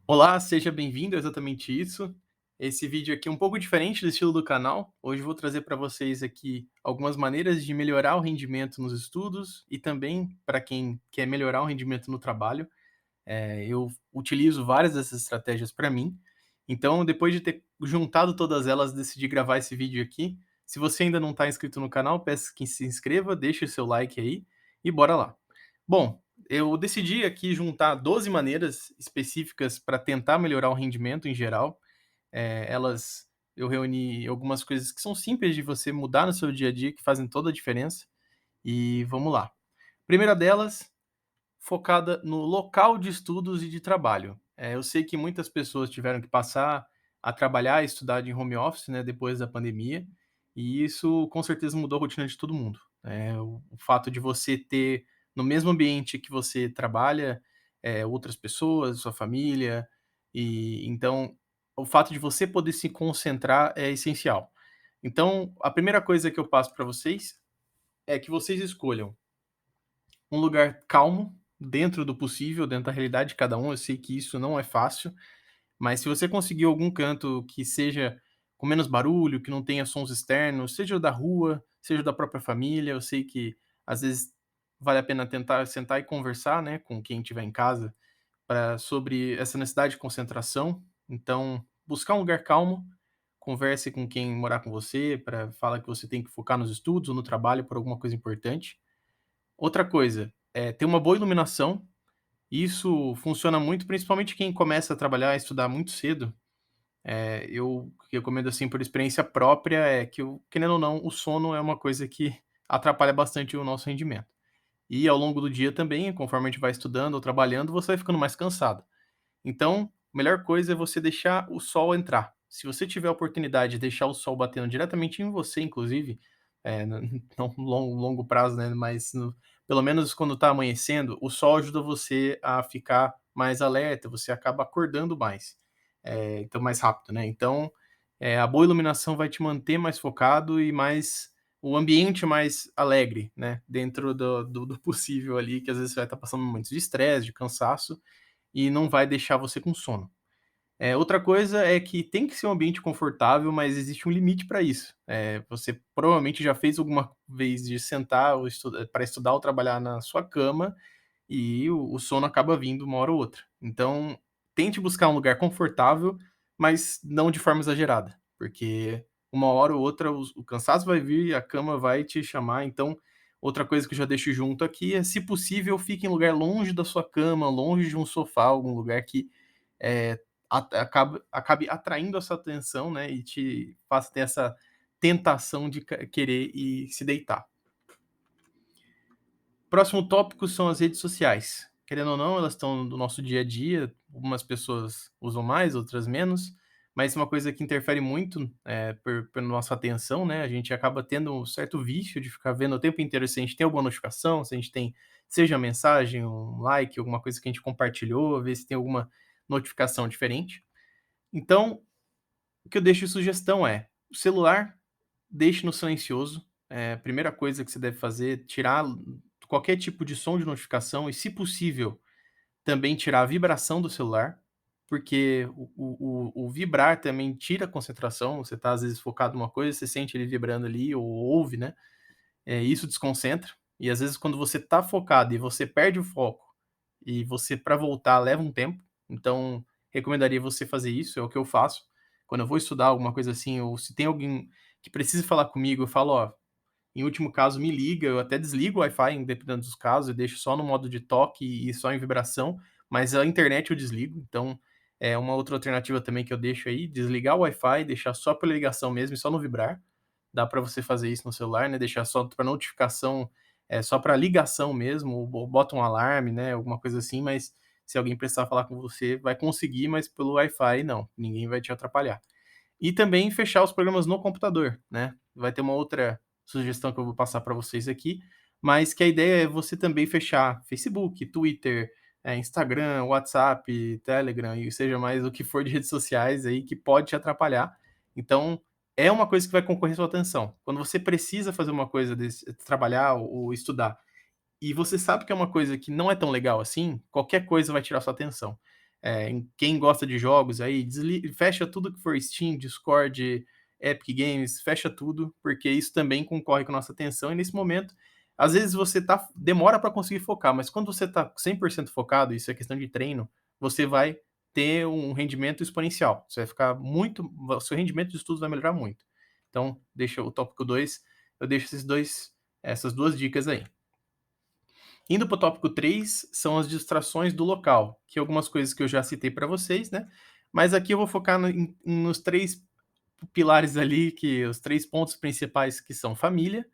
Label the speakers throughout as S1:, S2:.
S1: Olá, seja bem-vindo, é exatamente isso. Esse vídeo aqui é um pouco diferente do estilo do canal. Hoje eu vou trazer para vocês aqui algumas maneiras de melhorar o rendimento nos estudos e também para quem quer melhorar o rendimento no trabalho. Eu utilizo várias dessas estratégias para mim. Então, depois de ter juntado todas elas, decidi gravar esse vídeo aqui. Se você ainda não está inscrito no canal, peço que se inscreva, deixe o seu like aí e bora lá. Bom, eu decidi aqui juntar 12 maneiras específicas para tentar melhorar o rendimento em geral. Elas eu reuni algumas coisas que são simples de você mudar no seu dia a dia, que fazem toda a diferença, e vamos lá. Primeira delas, focada no local de estudos e de trabalho. Eu sei que muitas pessoas tiveram que passar a trabalhar e estudar de home office, né, depois da pandemia, e isso com certeza mudou a rotina de todo mundo. O fato de você ter no mesmo ambiente que você trabalha, outras pessoas, sua família, e então o fato de você poder se concentrar é essencial. Então, a primeira coisa que eu passo para vocês é que vocês escolham um lugar calmo, dentro do possível, dentro da realidade de cada um. Eu sei que isso não é fácil, mas se você conseguir algum canto que seja com menos barulho, que não tenha sons externos, seja da rua, seja da própria família, eu sei que às vezes vale a pena tentar sentar e conversar, né, com quem estiver em casa, sobre essa necessidade de concentração. Então, buscar um lugar calmo, converse com quem morar com você, para falar que você tem que focar nos estudos ou no trabalho por alguma coisa importante. Outra coisa, ter uma boa iluminação. Isso funciona muito, principalmente quem começa a trabalhar, e estudar muito cedo. Eu recomendo, assim, por experiência própria, é que querendo ou não, o sono é uma coisa que atrapalha bastante o nosso rendimento. E ao longo do dia também, conforme a gente vai estudando ou trabalhando, você vai ficando mais cansado. Então, a melhor coisa é você deixar o sol entrar. Se você tiver a oportunidade de deixar o sol batendo diretamente em você, inclusive, não longo prazo, né, mas pelo menos quando está amanhecendo, o sol ajuda você a ficar mais alerta, você acaba acordando mais, então mais rápido, né. Então, a boa iluminação vai te manter mais focado e mais o ambiente mais alegre, né, dentro do possível ali, que às vezes você vai estar passando momentos de estresse, de cansaço, e não vai deixar você com sono. Outra coisa é que tem que ser um ambiente confortável, mas existe um limite para isso. Você provavelmente já fez alguma vez de sentar ou para estudar ou trabalhar na sua cama e o sono acaba vindo uma hora ou outra. Então, tente buscar um lugar confortável, mas não de forma exagerada, porque uma hora ou outra o cansaço vai vir, a cama vai te chamar. Então, outra coisa que eu já deixo junto aqui é, se possível, fique em lugar longe da sua cama, longe de um sofá, algum lugar que, eh, acabe atraindo essa atenção, né, e te faça ter essa tentação de querer ir se deitar. Próximo tópico são as redes sociais. Querendo ou não, elas estão no nosso dia a dia, algumas pessoas usam mais, outras menos, mas uma coisa que interfere muito, pela nossa atenção, né, a gente acaba tendo um certo vício de ficar vendo o tempo inteiro se a gente tem alguma notificação, se a gente tem, seja mensagem, um like, alguma coisa que a gente compartilhou, ver se tem alguma notificação diferente. Então, o que eu deixo de sugestão é: o celular, deixe no silencioso. Primeira coisa que você deve fazer, tirar qualquer tipo de som de notificação e, se possível, também tirar a vibração do celular, porque o vibrar também tira a concentração. Você está às vezes focado numa coisa, você sente ele vibrando ali ou ouve, né, isso desconcentra. E às vezes quando você está focado e você perde o foco, e você para voltar leva um tempo, então recomendaria você fazer isso, é o que eu faço. Quando eu vou estudar alguma coisa assim, ou se tem alguém que precisa falar comigo, eu falo: "Ó, em último caso, me liga", eu até desligo o Wi-Fi, dependendo dos casos, eu deixo só no modo de toque e só em vibração, mas a internet eu desligo. Então, é uma outra alternativa também que eu deixo aí, desligar o Wi-Fi, deixar só pela ligação mesmo e só no vibrar. Dá para você fazer isso no celular, né, deixar só para notificação, só para ligação mesmo, ou bota um alarme, né, alguma coisa assim, mas se alguém precisar falar com você, vai conseguir, mas pelo Wi-Fi não, ninguém vai te atrapalhar. E também fechar os programas no computador, né. Vai ter uma outra sugestão que eu vou passar para vocês aqui, mas que a ideia é você também fechar Facebook, Twitter, Instagram, WhatsApp, Telegram e seja mais o que for de redes sociais aí que pode te atrapalhar. Então, é uma coisa que vai concorrer sua atenção. Quando você precisa fazer uma coisa desse, trabalhar ou estudar, e você sabe que é uma coisa que não é tão legal assim, qualquer coisa vai tirar sua atenção. em quem gosta de jogos aí, fecha tudo que for Steam, Discord, Epic Games, fecha tudo, porque isso também concorre com a nossa atenção e nesse momento, às vezes você demora para conseguir focar, mas quando você tá 100% focado, isso é questão de treino, você vai ter um rendimento exponencial. Você vai ficar muito o seu rendimento de estudos vai melhorar muito. Então, deixa o tópico 2, eu deixo essas 2 dicas aí. Indo para o tópico 3, são as distrações do local, que é algumas coisas que eu já citei para vocês, né, mas aqui eu vou focar nos 3 pilares ali, que os 3 pontos principais que são família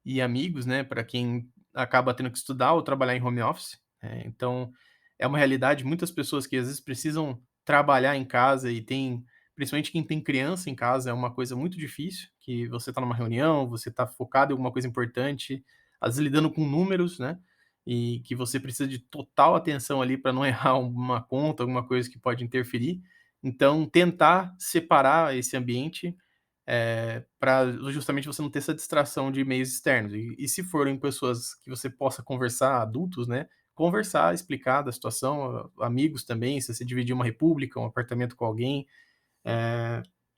S1: e amigos, né, para quem acaba tendo que estudar ou trabalhar em home office. Então, é uma realidade, muitas pessoas que às vezes precisam trabalhar em casa e tem principalmente quem tem criança em casa, é uma coisa muito difícil, que você está numa reunião, você está focado em alguma coisa importante, às vezes lidando com números, né, e que você precisa de total atenção ali para não errar uma conta, alguma coisa que pode interferir. Então, tentar separar esse ambiente para justamente você não ter essa distração de meios externos. E se forem pessoas que você possa conversar, adultos, né, conversar, explicar da situação, amigos também, se você dividir uma república, um apartamento com alguém,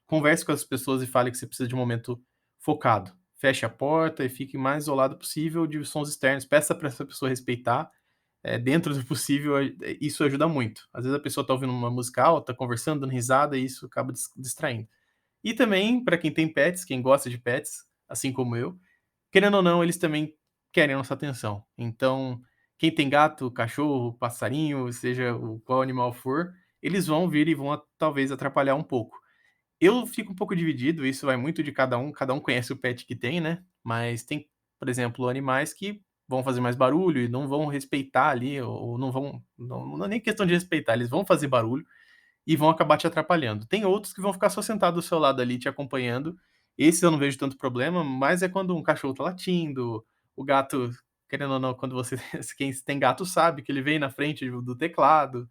S1: converse com as pessoas e fale que você precisa de um momento focado. Feche a porta e fique o mais isolado possível de sons externos. Peça para essa pessoa respeitar, dentro do possível, isso ajuda muito. Às vezes a pessoa está ouvindo uma música alta, conversando, dando risada e isso acaba distraindo. E também, para quem tem pets, quem gosta de pets, assim como eu, querendo ou não, eles também querem a nossa atenção. Então, quem tem gato, cachorro, passarinho, seja qual animal for, eles vão vir e vão talvez atrapalhar um pouco. Eu fico um pouco dividido, isso vai muito de cada um conhece o pet que tem, né, mas tem, por exemplo, animais que vão fazer mais barulho e não vão respeitar ali, ou não vão não é nem questão de respeitar, eles vão fazer barulho e vão acabar te atrapalhando. Tem outros que vão ficar só sentado do seu lado ali te acompanhando. Esses eu não vejo tanto problema, mas é quando um cachorro tá latindo, o gato, querendo ou não, quando você quem tem gato sabe que ele vem na frente do teclado.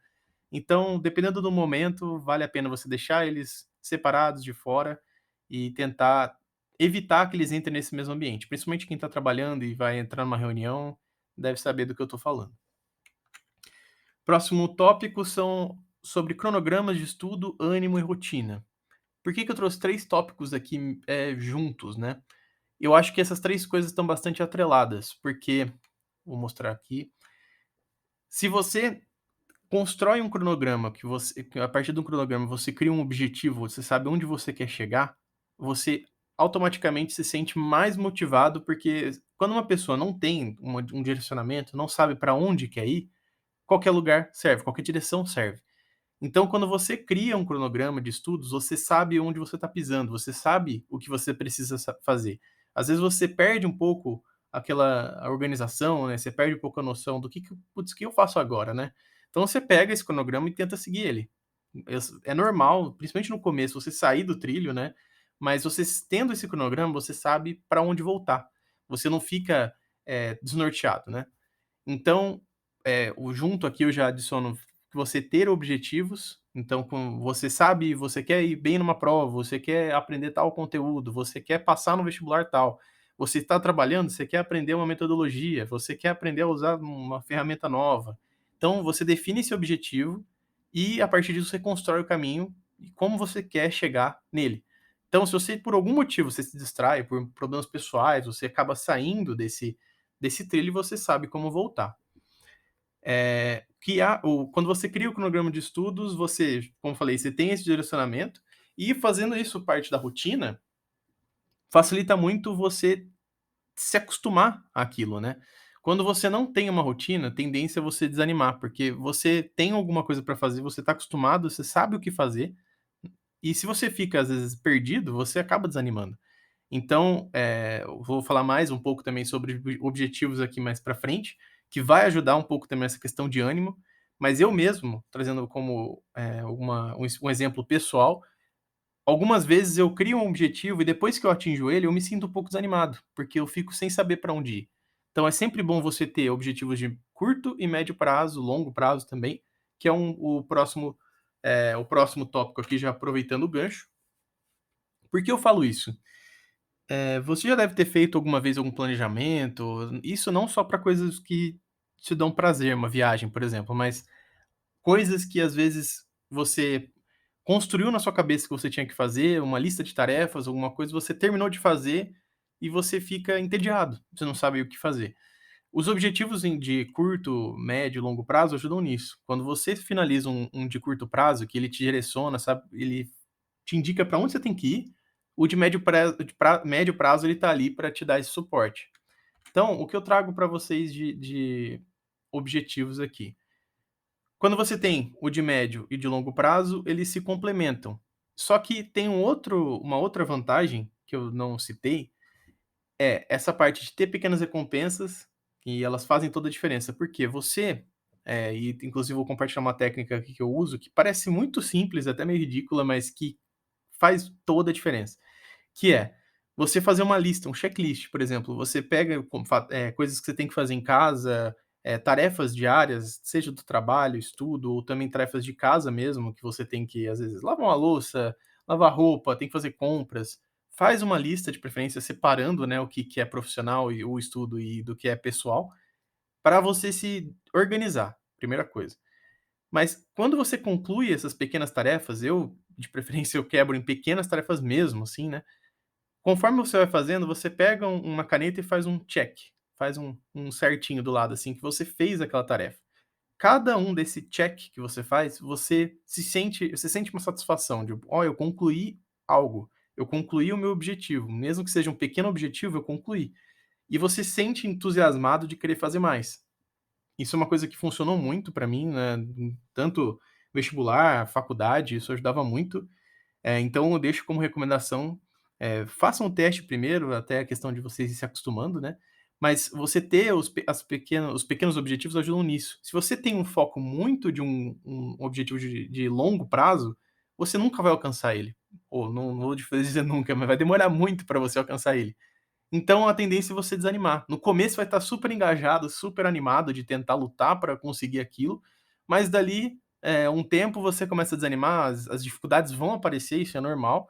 S1: Então, dependendo do momento, vale a pena você deixar eles separados de fora e tentar evitar que eles entrem nesse mesmo ambiente. Principalmente quem está trabalhando e vai entrar numa reunião, deve saber do que eu estou falando. Próximo tópico são sobre cronogramas de estudo, ânimo e rotina. Por que eu trouxe 3 tópicos aqui, juntos, né? Eu acho que essas 3 coisas estão bastante atreladas, porque vou mostrar aqui. Se você constrói um cronograma que a partir de um cronograma você cria um objetivo, você sabe onde você quer chegar, você automaticamente se sente mais motivado, porque quando uma pessoa não tem um direcionamento, não sabe para onde quer ir, qualquer lugar serve, qualquer direção serve. Então, quando você cria um cronograma de estudos, você sabe onde você está pisando, você sabe o que você precisa fazer. Às vezes você perde um pouco a organização, né? Você perde um pouco a noção do putz, o que eu faço agora, né? Então você pega esse cronograma e tenta seguir ele. É normal, principalmente no começo, você sair do trilho, né? Mas você tendo esse cronograma, você sabe para onde voltar. Você não fica desnorteado, né? Então, o junto aqui eu já adiciono você ter objetivos, então você sabe, você quer ir bem numa prova, você quer aprender tal conteúdo, você quer passar no vestibular tal, você está trabalhando, você quer aprender uma metodologia, você quer aprender a usar uma ferramenta nova. Então você define esse objetivo e a partir disso você constrói o caminho e como você quer chegar nele. Então se você por algum motivo você se distrai, por problemas pessoais, você acaba saindo desse trilho, você sabe como voltar. Quando você cria o cronograma de estudos, você, como eu falei, você tem esse direcionamento, e fazendo isso parte da rotina, facilita muito você se acostumar àquilo, né. Quando você não tem uma rotina, a tendência é você desanimar, porque você tem alguma coisa para fazer, você está acostumado, você sabe o que fazer, e se você fica, às vezes, perdido, você acaba desanimando. Então, eu vou falar mais um pouco também sobre objetivos aqui mais para frente, que vai ajudar um pouco também essa questão de ânimo, mas eu mesmo, trazendo como, um exemplo pessoal, algumas vezes eu crio um objetivo e depois que eu atinjo ele, eu me sinto um pouco desanimado, porque eu fico sem saber para onde ir. Então é sempre bom você ter objetivos de curto e médio prazo, longo prazo também, que é o próximo tópico aqui, já aproveitando o gancho. Por que eu falo isso? Você já deve ter feito alguma vez algum planejamento, isso não só para coisas que te dão prazer, uma viagem, por exemplo, mas coisas que às vezes você construiu na sua cabeça que você tinha que fazer, uma lista de tarefas, alguma coisa, você terminou de fazer e você fica entediado, você não sabe o que fazer. Os objetivos de curto, médio e longo prazo ajudam nisso. Quando você finaliza um de curto prazo, que ele te direciona, sabe, ele te indica para onde você tem que ir, o de médio prazo ele está ali para te dar esse suporte. Então, o que eu trago para vocês de objetivos aqui. Quando você tem o de médio e de longo prazo, eles se complementam. Só que tem uma outra vantagem que eu não citei, é essa parte de ter pequenas recompensas, e elas fazem toda a diferença, porque você, e inclusive vou compartilhar uma técnica aqui que eu uso, que parece muito simples, até meio ridícula, mas que faz toda a diferença. Que é, você fazer uma lista, um checklist, por exemplo, você pega coisas que você tem que fazer em casa, tarefas diárias, seja do trabalho, estudo, ou também tarefas de casa mesmo, que você tem que, às vezes, lavar uma louça, lavar roupa, tem que fazer compras. Faz uma lista, de preferência, separando, né, o que é profissional e o estudo e do que é pessoal, para você se organizar, primeira coisa. Mas quando você conclui essas pequenas tarefas, de preferência, eu quebro em pequenas tarefas mesmo, assim, né. Conforme você vai fazendo, você pega uma caneta e faz um check, faz um certinho do lado, assim, que você fez aquela tarefa. Cada um desse check que você faz, você sente uma satisfação de: "Ó, eu concluí algo, eu concluí o meu objetivo, mesmo que seja um pequeno objetivo, eu concluí". E você se sente entusiasmado de querer fazer mais. Isso é uma coisa que funcionou muito pra mim, né, tanto vestibular, faculdade, isso ajudava muito. Então eu deixo como recomendação, façam o teste primeiro, até a questão de vocês ir se acostumando, né, mas você ter os pequenos objetivos ajudam nisso. Se você tem um foco muito de um objetivo de longo prazo, você nunca vai alcançar ele, ou não vou dizer nunca, mas vai demorar muito para você alcançar ele. Então a tendência é você desanimar. No começo vai estar super engajado, super animado de tentar lutar para conseguir aquilo, mas dali, um tempo você começa a desanimar, as dificuldades vão aparecer, isso é normal,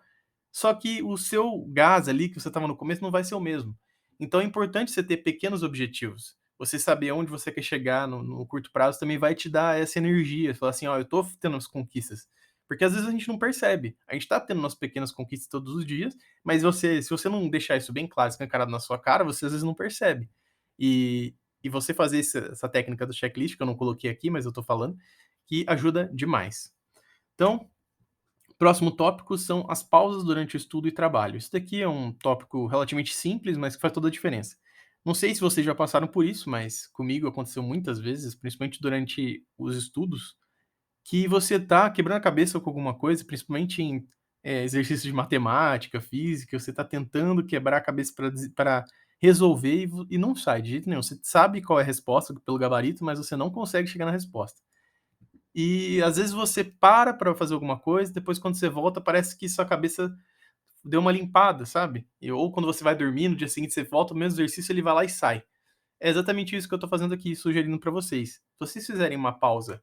S1: só que o seu gás ali que você estava no começo não vai ser o mesmo. Então é importante você ter pequenos objetivos. Você saber onde você quer chegar no curto prazo também vai te dar essa energia, falar assim: "Ó, eu tô tendo as conquistas". Porque às vezes a gente não percebe. A gente tá tendo umas pequenas conquistas todos os dias, mas se você não deixar isso bem claro, escancarado na sua cara, você às vezes não percebe. E você fazer essa técnica do checklist, que eu não coloquei aqui, mas eu tô falando, que ajuda demais. Então, próximo tópico são as pausas durante o estudo e trabalho. Isso daqui é um tópico relativamente simples, mas que faz toda a diferença. Não sei se vocês já passaram por isso, mas comigo aconteceu muitas vezes, principalmente durante os estudos, que você tá quebrando a cabeça com alguma coisa, principalmente em, exercícios de matemática, física, você tá tentando quebrar a cabeça para resolver e não sai de jeito nenhum. Você sabe qual é a resposta pelo gabarito, mas você não consegue chegar na resposta. E às vezes você para fazer alguma coisa, depois quando você volta parece que sua cabeça deu uma limpada, sabe. Ou quando você vai dormir, no dia seguinte você volta, o mesmo exercício, ele vai lá e sai. É exatamente isso que eu tô fazendo aqui, sugerindo para vocês. Se vocês fizerem uma pausa,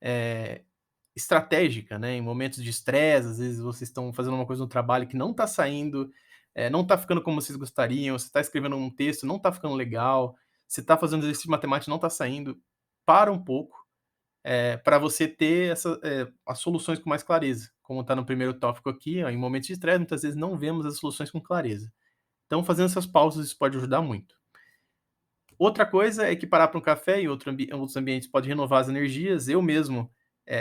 S1: eh, estratégica, né, em momentos de estresse, às vezes vocês estão fazendo uma coisa no trabalho que não tá saindo, não tá ficando como vocês gostariam, você tá escrevendo um texto, não tá ficando legal, você tá fazendo exercício de matemática, não tá saindo, para um pouco, para você ter as soluções com mais clareza. Como está no primeiro tópico aqui, ó, em momentos de estresse, muitas vezes não vemos as soluções com clareza. Então, fazendo essas pausas, isso pode ajudar muito. Outra coisa é que parar para um café em outros ambientes pode renovar as energias. Eu mesmo,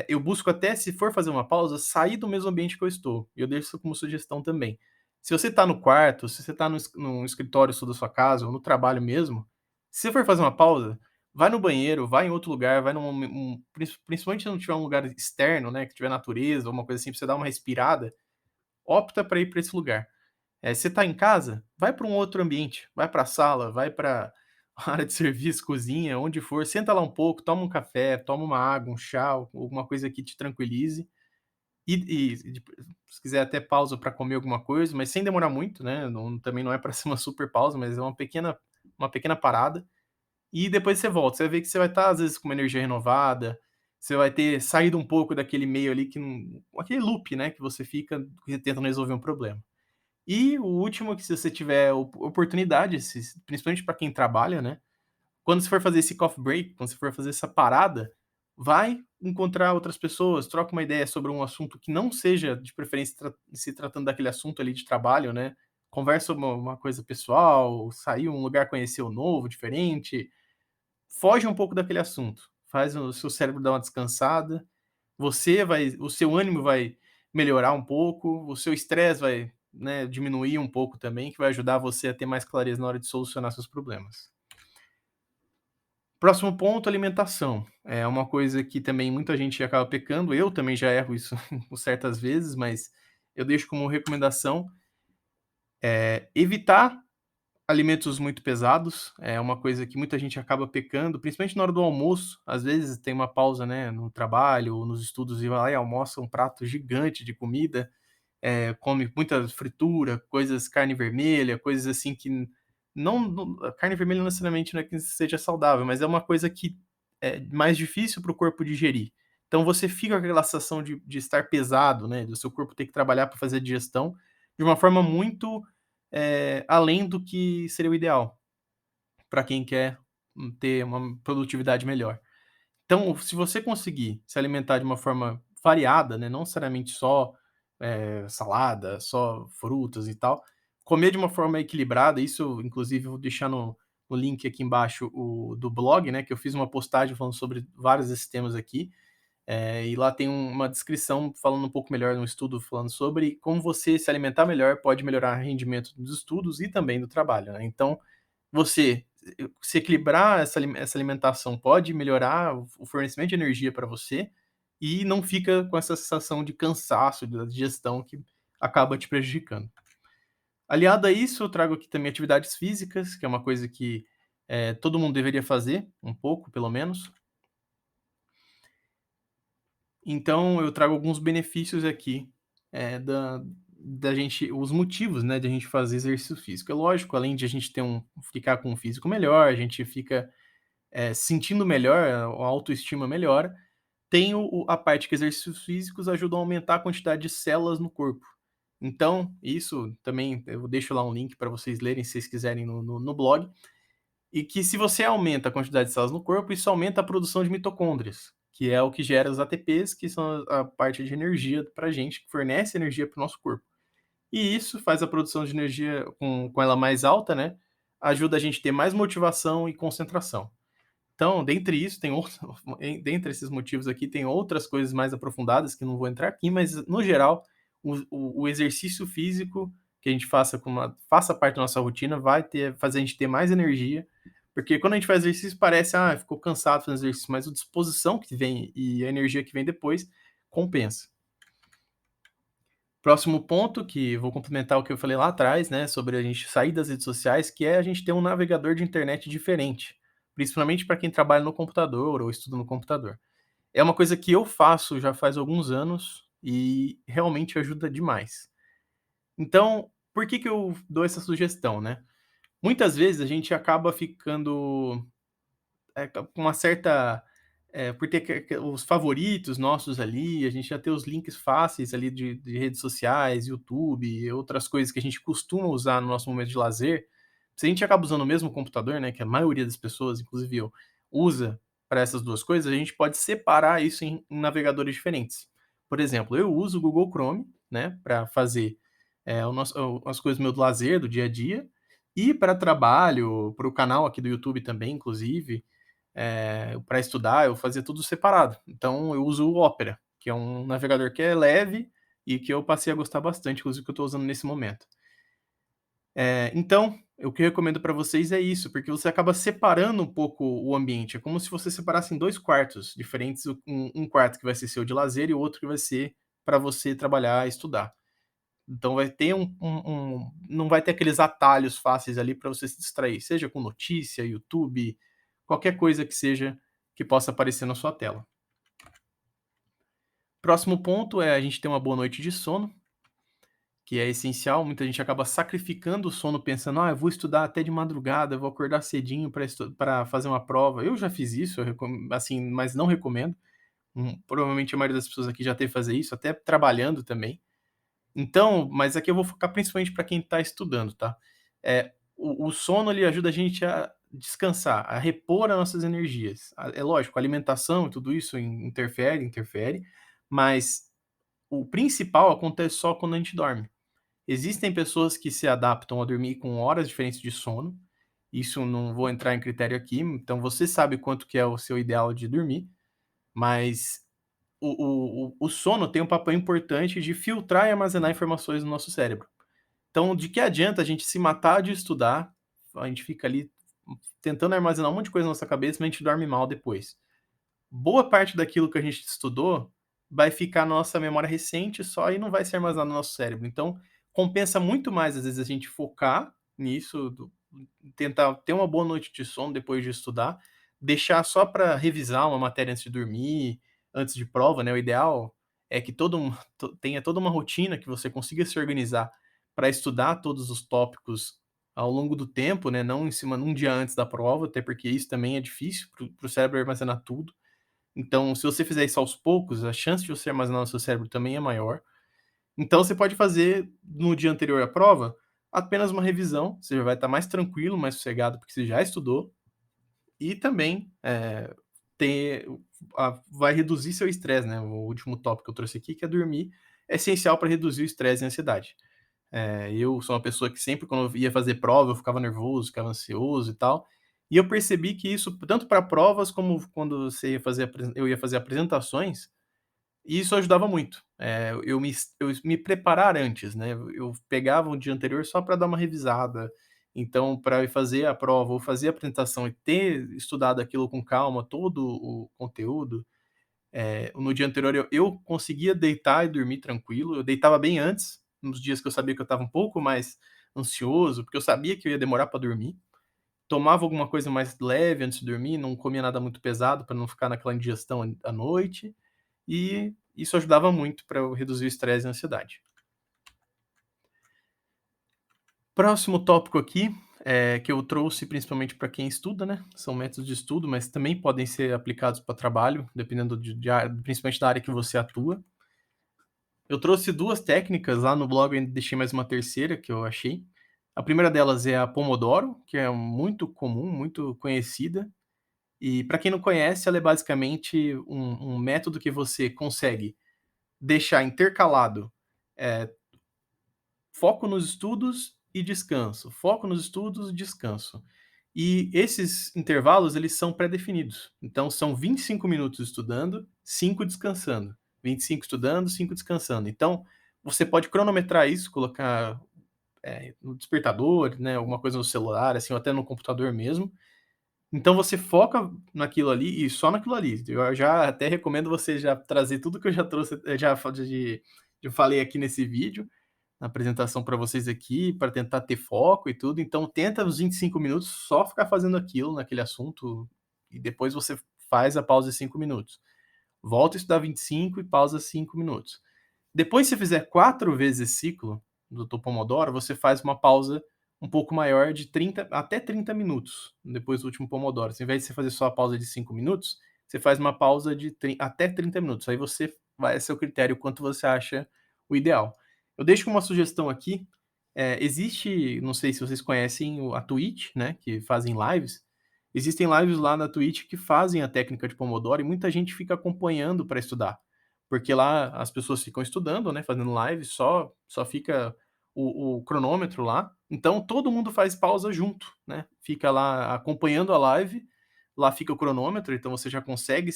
S1: eu busco até, se for fazer uma pausa, sair do mesmo ambiente que eu estou. E eu deixo isso como sugestão também. Se você está no quarto, se você está no escritório sul da sua casa ou no trabalho mesmo, se você for fazer uma pausa, vai no banheiro, vai em outro lugar, vai principalmente se não tiver um lugar externo, né, que tiver natureza ou uma coisa assim, pra você dar uma respirada, opta para ir para esse lugar. Você tá em casa, vai para um outro ambiente, vai para a sala, vai para área de serviço, cozinha, onde for, senta lá um pouco, toma um café, toma uma água, um chá, alguma coisa que te tranquilize, se quiser até pausa para comer alguma coisa, mas sem demorar muito, né, também não é para ser uma super pausa, mas é uma pequena parada, e depois você volta, você vai ver que você vai estar às vezes com uma energia renovada, você vai ter saído um pouco daquele meio ali que não aquele loop, né, que você fica tentando resolver um problema. E o último que se você tiver oportunidade, principalmente para quem trabalha, né, quando você for fazer esse coffee break, quando você for fazer essa parada, vai encontrar outras pessoas, troca uma ideia sobre um assunto que não seja, de preferência, se tratando daquele assunto ali de trabalho, né. Conversa uma coisa pessoal, sair um lugar, conhecer um novo, diferente, foge um pouco daquele assunto, faz o seu cérebro dar uma descansada, o seu ânimo vai melhorar um pouco, o seu estresse vai, né, diminuir um pouco também, que vai ajudar você a ter mais clareza na hora de solucionar seus problemas. Próximo ponto, alimentação. É uma coisa que também muita gente acaba pecando, eu também já erro isso por certas vezes, mas eu deixo como recomendação, evitar alimentos muito pesados. É uma coisa que muita gente acaba pecando, principalmente na hora do almoço. Às vezes tem uma pausa, né, no trabalho ou nos estudos e vai lá e almoça um prato gigante de comida, come muita fritura, coisas, carne vermelha, coisas assim que a carne vermelha não necessariamente não é que seja saudável, mas é uma coisa que é mais difícil para o corpo digerir. Então você fica com aquela sensação de estar pesado, né, do seu corpo ter que trabalhar para fazer a digestão de uma forma muito, além do que seria o ideal, para quem quer, ter uma produtividade melhor. Então, se você conseguir se alimentar de uma forma variada, né, não necessariamente só, salada, só frutas e tal, comer de uma forma equilibrada, isso inclusive eu vou deixar no link aqui embaixo o do blog, né, que eu fiz uma postagem falando sobre vários desses temas aqui, e lá tem uma descrição falando um pouco melhor, um estudo falando sobre como você se alimentar melhor pode melhorar o rendimento dos estudos e também do trabalho, né. Então, você se equilibrar essa alimentação pode melhorar o fornecimento de energia para você, e não fica com essa sensação de cansaço da digestão que acaba te prejudicando. Aliado a isso, eu trago aqui também atividades físicas, que é uma coisa que, todo mundo deveria fazer, um pouco pelo menos. Então eu trago alguns benefícios aqui, da gente, os motivos, né, de a gente fazer exercício físico. É lógico, além de a gente ficar com um físico melhor, a gente fica, sentindo melhor, a autoestima melhora, tem a parte que exercícios físicos ajudam a aumentar a quantidade de células no corpo. Então, isso também eu deixo lá um link para vocês lerem se vocês quiserem no blog, e que se você aumenta a quantidade de células no corpo, isso aumenta a produção de mitocôndrias, que é o que gera os ATPs, que são a parte de energia pra gente, que fornece energia para o nosso corpo. E isso faz a produção de energia com ela mais alta, né, ajuda a gente a ter mais motivação e concentração. Então, dentre isso, tem outro dentre esses motivos aqui, tem outras coisas mais aprofundadas que eu não vou entrar aqui, mas no geral, o exercício físico que a gente faça parte da nossa rotina vai fazer a gente ter mais energia, porque quando a gente faz exercício parece: "Ah, ficou cansado fazendo exercício", mas a disposição que vem e a energia que vem depois compensa. Próximo ponto, que vou complementar o que eu falei lá atrás, né, sobre a gente sair das redes sociais, que é a gente ter um navegador de internet diferente, principalmente para quem trabalha no computador ou estuda no computador. É uma coisa que eu faço já faz alguns anos e realmente ajuda demais. Então, por que que eu dou essa sugestão, né? Muitas vezes a gente acaba ficando, com uma certa, por ter os favoritos nossos ali, a gente já tem os links fáceis ali de redes sociais, YouTube e outras coisas que a gente costuma usar no nosso momento de lazer. Se a gente acaba usando o mesmo computador, né, que a maioria das pessoas, inclusive eu, usa para essas 2 coisas, a gente pode separar isso em navegadores diferentes. Por exemplo, eu uso o Google Chrome, né, para fazer, as coisas do meu lazer, do dia a dia, e para trabalho, para o canal aqui do YouTube também, inclusive, para estudar, eu fazia tudo separado. Então eu uso o Opera, que é um navegador que é leve e que eu passei a gostar bastante, inclusive que eu estou usando nesse momento. Então, o que eu recomendo para vocês é isso, porque você acaba separando um pouco o ambiente, é como se você separasse em 2 quartos diferentes, um quarto que vai ser seu de lazer e o outro que vai ser para você trabalhar e estudar. Então vai ter não vai ter aqueles atalhos fáceis ali para você se distrair, seja com notícia, YouTube, qualquer coisa que seja que possa aparecer na sua tela. Próximo ponto é a gente ter uma boa noite de sono, que é essencial. Muita gente acaba sacrificando o sono pensando: "Ah, eu vou estudar até de madrugada, eu vou acordar cedinho para fazer uma prova". Eu já fiz isso, assim, mas não recomendo. Provavelmente a maioria das pessoas aqui já teve que fazer isso, até trabalhando também. Então, mas aqui eu vou focar principalmente para quem está estudando, tá. O sono ele ajuda a gente a descansar, a repor as nossas energias. É lógico, a alimentação e tudo isso interfere, mas o principal acontece só quando a gente dorme. Existem pessoas que se adaptam a dormir com horas diferentes de sono, isso não vou entrar em critério aqui, então você sabe quanto que é o seu ideal de dormir, mas o sono tem um papel importante de filtrar e armazenar informações no nosso cérebro. Então, de que adianta a gente se matar de estudar, a gente fica ali tentando armazenar um monte de coisa na nossa cabeça, mas a gente dorme mal depois. Boa parte daquilo que a gente estudou vai ficar na nossa memória recente só e não vai ser armazenado no nosso cérebro. Então, compensa muito mais, às vezes, a gente focar nisso, tentar ter uma boa noite de sono depois de estudar, deixar só para revisar uma matéria antes de dormir, antes de prova, né? O ideal é que tenha toda uma rotina que você consiga se organizar para estudar todos os tópicos ao longo do tempo, né? Não em cima num dia antes da prova, até porque isso também é difícil para o cérebro armazenar tudo. Então, se você fizer isso aos poucos, a chance de você armazenar no seu cérebro também é maior. Então, você pode fazer no dia anterior à prova apenas uma revisão, você já vai estar mais tranquilo, mais sossegado, porque você já estudou, e também ter, vai reduzir seu estresse, né? O último tópico que eu trouxe aqui, que é dormir, é essencial para reduzir o estresse e a ansiedade. Eu sou uma pessoa que sempre, quando eu ia fazer prova, eu ficava nervoso, ficava ansioso e tal. E eu percebi que isso, tanto para provas, como quando eu ia fazer apresentações, isso ajudava muito. Eu me preparar antes, né? Eu pegava o dia anterior só para dar uma revisada. Então, para fazer a prova ou fazer a apresentação e ter estudado aquilo com calma, todo o conteúdo, no dia anterior eu conseguia deitar e dormir tranquilo. Eu deitava bem antes, nos dias que eu sabia que eu estava um pouco mais ansioso, porque eu sabia que eu ia demorar para dormir. Tomava alguma coisa mais leve antes de dormir, não comia nada muito pesado para não ficar naquela indigestão à noite, e isso ajudava muito para eu reduzir o estresse e a ansiedade. Próximo tópico aqui, que eu trouxe principalmente para quem estuda, né, são métodos de estudo, mas também podem ser aplicados para trabalho, dependendo principalmente da área que você atua. Eu trouxe 2 técnicas, lá no blog eu ainda deixei mais uma terceira que eu achei. A primeira delas é a Pomodoro, que é muito comum, muito conhecida, e para quem não conhece, ela é basicamente um método que você consegue deixar intercalado, eh, foco nos estudos e descanso, foco nos estudos e descanso. E esses intervalos, eles são pré-definidos. Então são 25 minutos estudando, 5 descansando. 25 estudando, 5 descansando. Então, você pode cronometrar isso, colocar, no despertador, né, alguma coisa no celular, assim, ou até no computador mesmo. Então você foca naquilo ali e só naquilo ali. Eu já até recomendo você já trazer tudo que eu já trouxe, já fa de eu falei aqui nesse vídeo, na apresentação para vocês aqui, para tentar ter foco e tudo. Então tenta os 25 minutos só ficar fazendo aquilo, naquele assunto, e depois você faz a pausa de 5 minutos. Volta a estudar 25 e pausa 5 minutos. Depois, se você fizer 4 vezes esse ciclo do Pomodoro, você faz uma pausa um pouco maior de 30 até 30 minutos, depois do último Pomodoro. Ao invés de você fazer só a pausa de 5 minutos, você faz uma pausa de até 30 minutos. Aí você vai a seu critério quanto você acha o ideal. Eu deixo uma sugestão aqui, existe, não sei se vocês conhecem a Twitch, né, que fazem lives. Existem lives lá na Twitch que fazem a técnica de Pomodoro e muita gente fica acompanhando para estudar. Porque lá as pessoas ficam estudando, né, fazendo live, só fica o cronômetro lá, então todo mundo faz pausa junto, né, fica lá acompanhando a live, lá fica o cronômetro, então você já consegue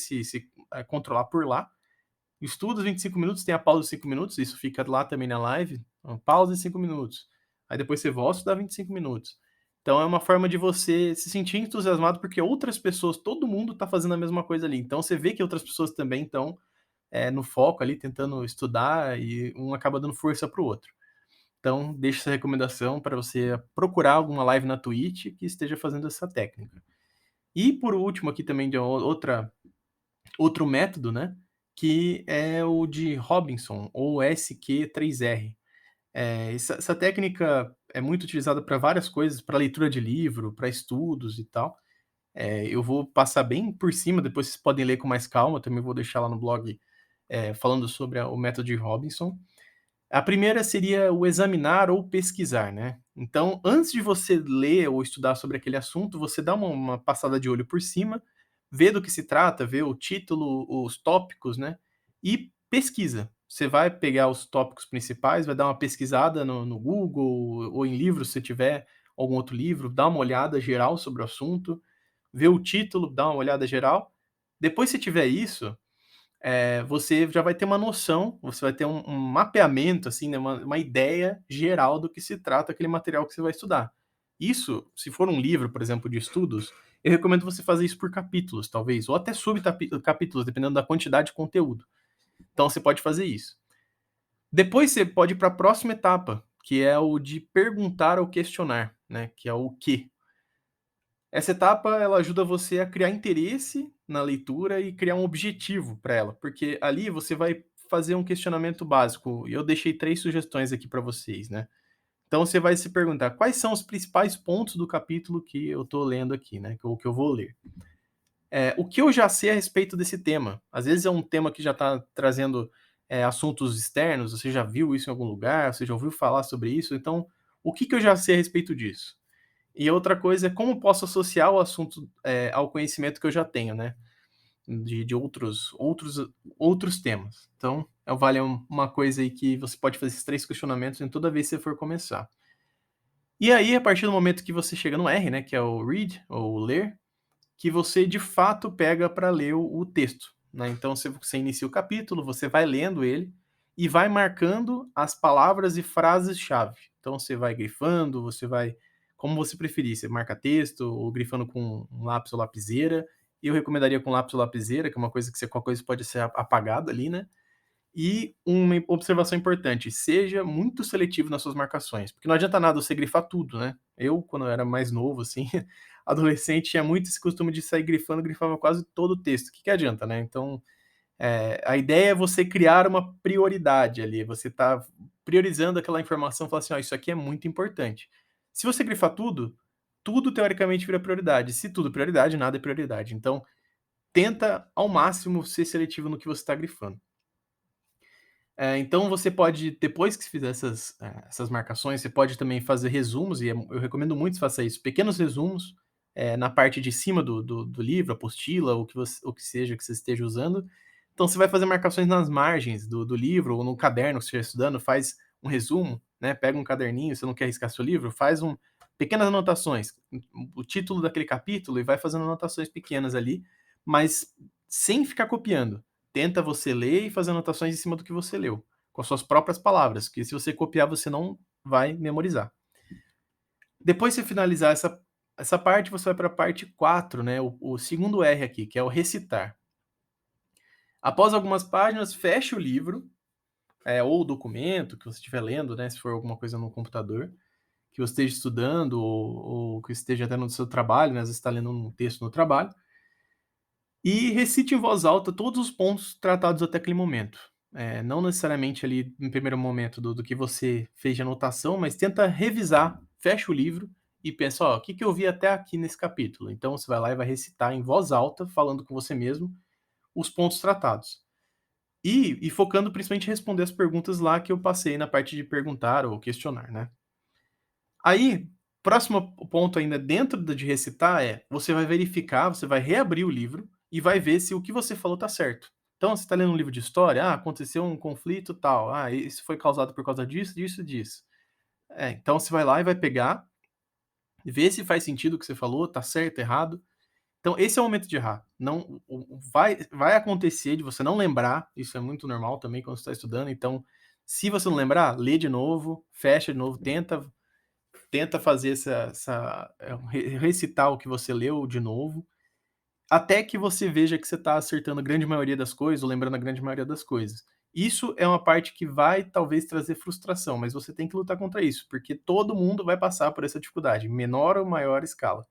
S1: controlar por lá. Estuda os 25 minutos, tem a pausa de 5 minutos, isso fica lá também na live, pausa de 5 minutos. Aí depois você volta e dá 25 minutos. Então é uma forma de você se sentir entusiasmado, porque outras pessoas, todo mundo está fazendo a mesma coisa ali. Então você vê que outras pessoas também estão no foco ali, tentando estudar, e um acaba dando força para o outro. Então, deixo essa recomendação para você procurar alguma live na Twitch que esteja fazendo essa técnica. E por último, aqui também de outro método, né? Que é o de Robinson, ou SQ3R. Essa técnica é muito utilizada para várias coisas, para leitura de livro, para estudos e tal. Eu vou passar bem por cima, depois vocês podem ler com mais calma, também vou deixar lá no blog falando sobre o método de Robinson. A primeira seria o examinar ou pesquisar, né. Então, antes de você ler ou estudar sobre aquele assunto, você dá uma passada de olho por cima, vê do que se trata, vê o título, os tópicos, né, e pesquisa. Você vai pegar os tópicos principais, vai dar uma pesquisada no Google ou em livros, se tiver algum outro livro, dá uma olhada geral sobre o assunto, vê o título, dá uma olhada geral. Depois se tiver isso, você já vai ter uma noção, você vai ter um mapeamento, assim, né, uma ideia geral do que se trata aquele material que você vai estudar. Isso, se for um livro, por exemplo, de estudos, eu recomendo você fazer isso por capítulos, talvez, ou até subcapítulos, dependendo da quantidade de conteúdo. Então você pode fazer isso. Depois você pode ir para a próxima etapa, que é o de perguntar ou questionar, né, que é o "quê". Essa etapa, ela ajuda você a criar interesse na leitura e criar um objetivo para ela, porque ali você vai fazer um questionamento básico, e eu deixei 3 sugestões aqui para vocês, né. Então você vai se perguntar: "Quais são os principais pontos do capítulo que eu estou lendo aqui, né, que eu vou ler? O que eu já sei a respeito desse tema?". Às vezes é um tema que já está trazendo, assuntos externos, você já viu isso em algum lugar, você já ouviu falar sobre isso, então, o que que eu já sei a respeito disso? E outra coisa é como posso associar o assunto, ao conhecimento que eu já tenho, né, de outros temas. Então, vale uma coisa aí que você pode fazer esses 3 questionamentos em toda vez que você for começar. E aí, a partir do momento que você chega no R, né, que é o read, ou ler, que você de fato pega para ler o texto, né. Então você inicia o capítulo, você vai lendo ele e vai marcando as palavras e frases-chave. Então você vai grifando, você vai como você preferir, você marca texto ou grifando com um lápis ou lapiseira. Eu recomendaria com lápis ou lapiseira, que é uma coisa que você qualquer coisa pode ser apagado ali, né. E uma observação importante, seja muito seletivo nas suas marcações, porque não adianta nada você grifar tudo, né. Eu, quando eu era mais novo, assim, adolescente, tinha muito esse costume de sair grifando, grifava quase todo o texto, o que que adianta, né. Então, a ideia é você criar uma prioridade ali, você tá priorizando aquela informação, falar assim: "Ó, isso aqui é muito importante". Se você grifar tudo, tudo teoricamente vira prioridade, se tudo é prioridade, nada é prioridade. Então, tenta ao máximo ser seletivo no que você está grifando. Então você pode, depois que você fizer essas marcações, você pode também fazer resumos, e eu recomendo muito que você faça isso, pequenos resumos, na parte de cima do livro, apostila, ou que seja que você esteja usando. Então você vai fazer marcações nas margens do livro ou no caderno que você estiver estudando, faz um resumo, né, pega um caderninho, você não quer riscar seu livro, faz pequenas anotações, o título daquele capítulo, e vai fazendo anotações pequenas ali, mas sem ficar copiando. Tenta você ler e fazer anotações em cima do que você leu, com as suas próprias palavras, que se você copiar você não vai memorizar. Depois que você finalizar essa parte, você vai para a parte 4, né, o segundo R aqui, que é o recitar. Após algumas páginas, feche o livro, ou o documento que você estiver lendo, né, se for alguma coisa no computador, que você esteja estudando ou que esteja até no seu trabalho, né, às vezes está lendo um texto no trabalho, e recite em voz alta todos os pontos tratados até aquele momento. Não necessariamente ali no primeiro momento do que você fez de anotação, mas tenta revisar, fecha o livro e pensa: "Ó, o que que eu vi até aqui nesse capítulo?". Então você vai lá e vai recitar em voz alta, falando com você mesmo, os pontos tratados. E focando principalmente em responder as perguntas lá que eu passei na parte de perguntar ou questionar, né. Aí, próximo ponto ainda dentro de recitar você vai verificar, você vai reabrir o livro e vai ver se o que você falou tá certo. Então, você está lendo um livro de história, aconteceu um conflito tal, isso foi causado por causa disso, disso, disso. Então você vai lá e vai pegar, ver se faz sentido o que você falou, tá certo, errado. Então esse é o momento de errar. Não vai acontecer de você não lembrar, isso é muito normal também quando você está estudando, então, se você não lembrar, lê de novo, fecha de novo, tenta fazer recitar o que você leu de novo, até que você veja que você está acertando a grande maioria das coisas, ou lembrando a grande maioria das coisas. Isso é uma parte que vai talvez trazer frustração, mas você tem que lutar contra isso, porque todo mundo vai passar por essa dificuldade, menor ou maior escala.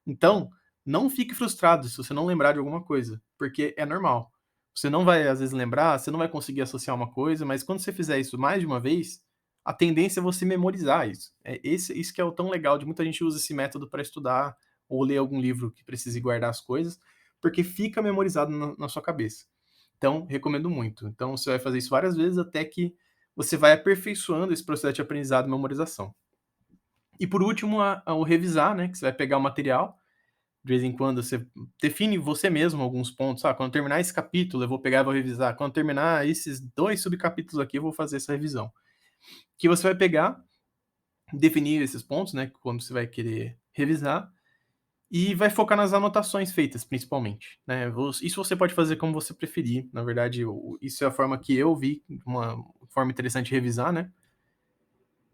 S1: Então, não fique frustrado se você não lembrar de alguma coisa, porque é normal. Você não vai, às vezes, lembrar, você não vai conseguir associar uma coisa, mas quando você fizer isso mais de uma vez, a tendência é você memorizar isso. Isso que é o tão legal de muita gente usa esse método para estudar ou ler algum livro que precise guardar as coisas, porque fica memorizado na sua cabeça. Então, recomendo muito. Então, você vai fazer isso várias vezes até que você vai aperfeiçoando esse processo de aprendizado e memorização. E por último, o revisar, né, que você vai pegar o material, de vez em quando você define você mesmo alguns pontos, quando terminar esse capítulo eu vou pegar e vou revisar, quando terminar esses 2 subcapítulos aqui eu vou fazer essa revisão. Que você vai pegar, definir esses pontos, né, quando você vai querer revisar, e vai focar nas anotações feitas, principalmente, né. Isso você pode fazer como você preferir, na verdade, isso é a forma que eu vi, uma forma interessante de revisar, né.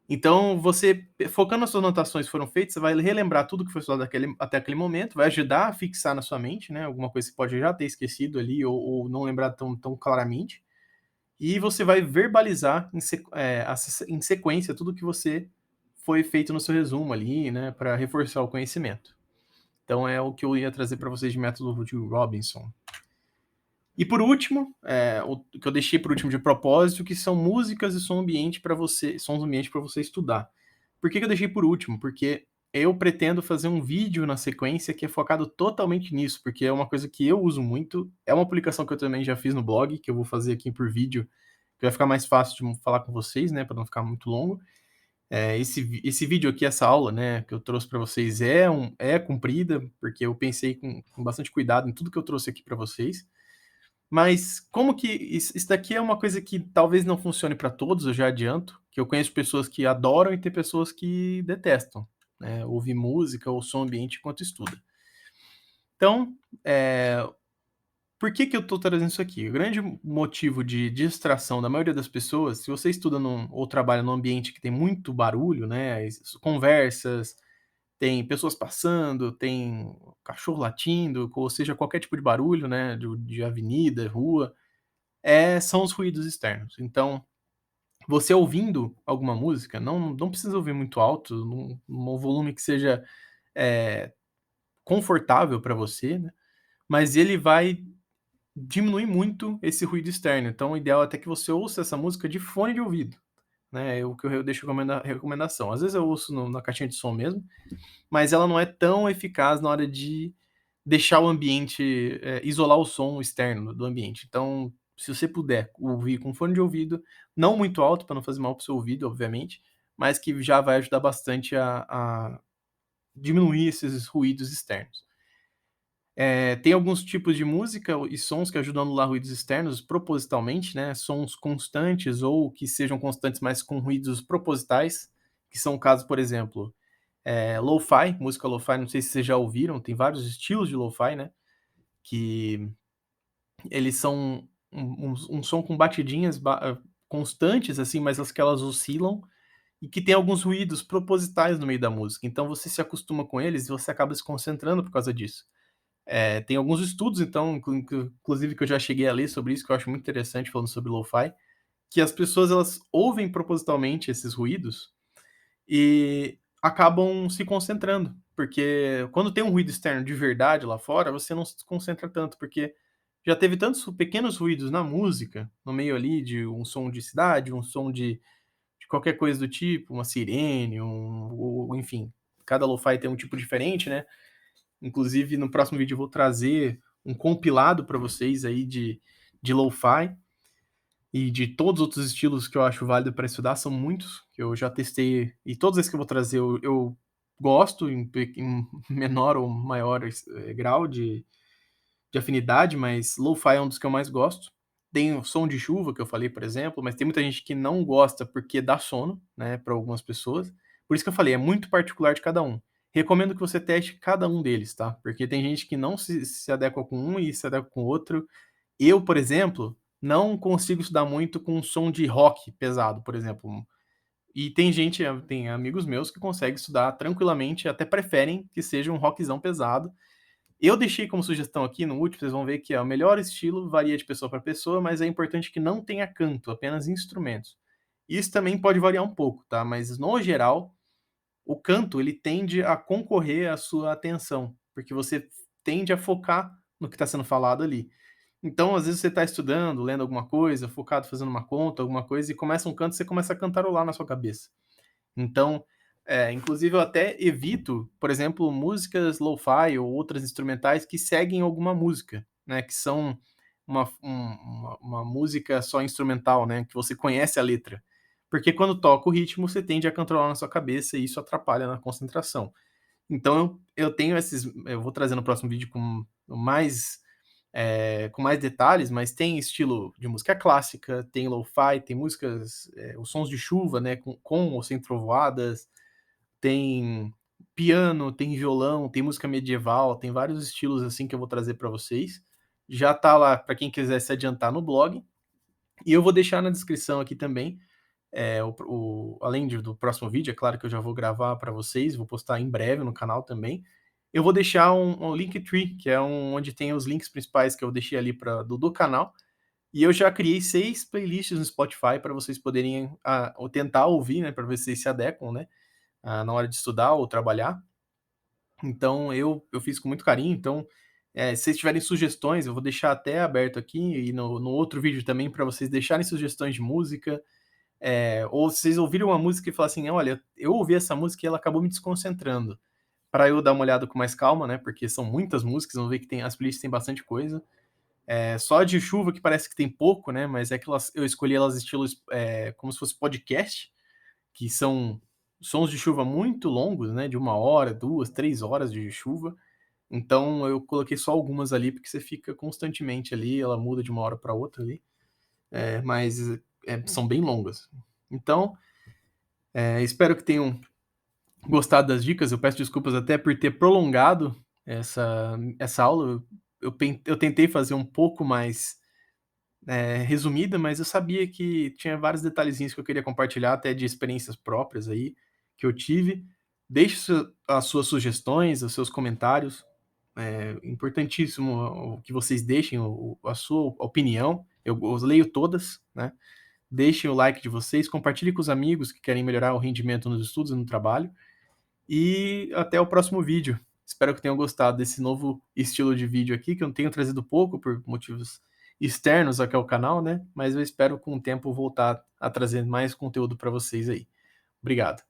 S1: Então, você focando nas suas anotações que foram feitas, você vai relembrar tudo que foi estudado até aquele momento, vai ajudar a fixar na sua mente, né, alguma coisa que você pode já ter esquecido ali ou não lembrar tão claramente, e você vai verbalizar em sequência tudo que você foi feito no seu resumo ali, né, para reforçar o conhecimento. Então é o que eu ia trazer para vocês de método de Robinson. E por último, o que eu deixei por último de propósito, que são músicas e sons ambiente para você estudar. Por que que eu deixei por último? Porque eu pretendo fazer um vídeo na sequência que é focado totalmente nisso, porque é uma coisa que eu uso muito, é uma publicação que eu também já fiz no blog, que eu vou fazer aqui por vídeo, que vai ficar mais fácil de falar com vocês, né, para não ficar muito longo. Esse vídeo aqui, essa aula, né, que eu trouxe para vocês é comprida, porque eu pensei com bastante cuidado em tudo que eu trouxe aqui para vocês. Mas como que isso daqui é uma coisa que talvez não funcione para todos, eu já adianto, que eu conheço pessoas que adoram e tem pessoas que detestam, né, ouvir música ou som ambiente enquanto estuda. Então, por que que eu estou trazendo isso aqui? O grande motivo de distração da maioria das pessoas, se você estuda ou trabalha num ambiente que tem muito barulho, né, conversas, tem pessoas passando, tem cachorro latindo, ou seja, qualquer tipo de barulho, né, de avenida, rua, são os ruídos externos. Então, você ouvindo alguma música, não precisa ouvir muito alto, num volume que seja, eh, confortável para você, né, mas ele vai diminuir muito esse ruído externo. Então o ideal é até que você ouça essa música de fone de ouvido, né, é o que eu deixo recomendação. Às vezes eu ouço na caixinha de som mesmo, mas ela não é tão eficaz na hora de deixar o ambiente, isolar o som externo do ambiente. Então, se você puder ouvir com fone de ouvido, não muito alto para não fazer mal para o seu ouvido, obviamente, mas que já vai ajudar bastante a diminuir esses ruídos externos. Tem alguns tipos de música e sons que ajudam a anular ruídos externos propositalmente, né, sons constantes ou que sejam constantes, mas com ruídos propositais, que são casos, por exemplo, lo-fi, música lo-fi, não sei se vocês já ouviram, tem vários estilos de lo-fi, né, que eles são um som com batidinhas constantes, assim, mas que elas oscilam e que tem alguns ruídos propositais no meio da música. Então você se acostuma com eles e você acaba se concentrando por causa disso. Tem alguns estudos, então, inclusive que eu já cheguei a ler sobre isso, que eu acho muito interessante falando sobre lo-fi, que as pessoas elas ouvem propositalmente esses ruídos e acabam se concentrando, porque quando tem um ruído externo de verdade lá fora, você não se concentra tanto, porque já teve tantos pequenos ruídos na música, no meio ali de um som de cidade, um som de qualquer coisa do tipo, uma sirene, ou enfim, cada lo-fi tem um tipo diferente, né. Inclusive no próximo vídeo eu vou trazer um compilado para vocês aí de lo-fi e de todos os outros estilos que eu acho válido para estudar, são muitos, que eu já testei e todos esses que eu vou trazer eu gosto em menor ou maior grau de afinidade, mas lo-fi é um dos que eu mais gosto. Tem o som de chuva que eu falei, por exemplo, mas tem muita gente que não gosta porque dá sono, né, para algumas pessoas. Por isso que eu falei, é muito particular de cada um. Recomendo que você teste cada um deles, tá? Porque tem gente que não se adequa com um e se adequa com o outro. Eu, por exemplo, não consigo estudar muito com som de rock pesado, por exemplo. E tem amigos meus que conseguem estudar tranquilamente, até preferem que seja um rockzão pesado. Eu deixei como sugestão aqui no último, vocês vão ver que o melhor estilo varia de pessoa para pessoa, mas é importante que não tenha canto, apenas instrumentos. Isso também pode variar um pouco, tá? Mas no geral, o canto ele tende a concorrer à sua atenção, porque você tende a focar no que está sendo falado ali. Então, às vezes você está estudando, lendo alguma coisa, focado fazendo uma conta, alguma coisa, e começa um canto, você começa a cantarolar na sua cabeça. Então, inclusive eu até evito, por exemplo, músicas lo-fi ou outras instrumentais que seguem alguma música, né, que são uma música só instrumental, né, que você conhece a letra. porque quando toca o ritmo, você tende a cantarolar na sua cabeça e isso atrapalha na concentração. Então eu tenho esses eu vou trazer no próximo vídeo com mais detalhes, mas tem estilo de música clássica, tem lo-fi, tem músicas, os sons de chuva, né, com ou sem trovoadas, tem piano, tem violão, tem música medieval, tem vários estilos, assim, que eu vou trazer para vocês. Já tá lá para quem quiser se adiantar no blog, e eu vou deixar na descrição aqui também, além do próximo vídeo, é claro que eu já vou gravar para vocês, vou postar em breve no canal também. Eu vou deixar um Linktree, que é onde tem os links principais que eu deixei ali do canal, e eu já criei 6 playlists no Spotify para vocês poderem, ou tentar ouvir, né, para ver se vocês se adequam, né, na hora de estudar ou trabalhar. Então eu fiz com muito carinho, então, se vocês tiverem sugestões, eu vou deixar até aberto aqui e no outro vídeo também para vocês deixarem sugestões de música, ou se vocês ouviram uma música e falar assim: "Olha, eu ouvi essa música e ela acabou me desconcentrando", para eu dar uma olhada com mais calma, né, porque são muitas músicas, vão ver que as playlists têm bastante coisa. Só de chuva que parece que tem pouco, né, mas é que eu escolhi elas estilos, como se fosse podcast, que são sons de chuva muito longos, né, de 1 hora, 2, 3 horas de chuva. Então eu coloquei só algumas ali, porque você fica constantemente ali, ela muda de uma hora para outra ali, mas, são bem longas. Então, espero que tenham gostado das dicas, eu peço desculpas até por ter prolongado essa aula, eu tentei fazer um pouco mais, resumida, mas eu sabia que tinha vários detalhezinhos que eu queria compartilhar, até de experiências próprias aí, que eu tive. Deixe as suas sugestões, os seus comentários, é importantíssimo o que vocês deixem a sua opinião, eu leio todas, né. Deixem o like de vocês, compartilhe com os amigos que querem melhorar o rendimento nos estudos e no trabalho, e até o próximo vídeo. Espero que tenham gostado desse novo estilo de vídeo aqui, que eu tenho trazido pouco por motivos externos aqui ao canal, né, mas eu espero com o tempo voltar a trazer mais conteúdo para vocês aí. Obrigado.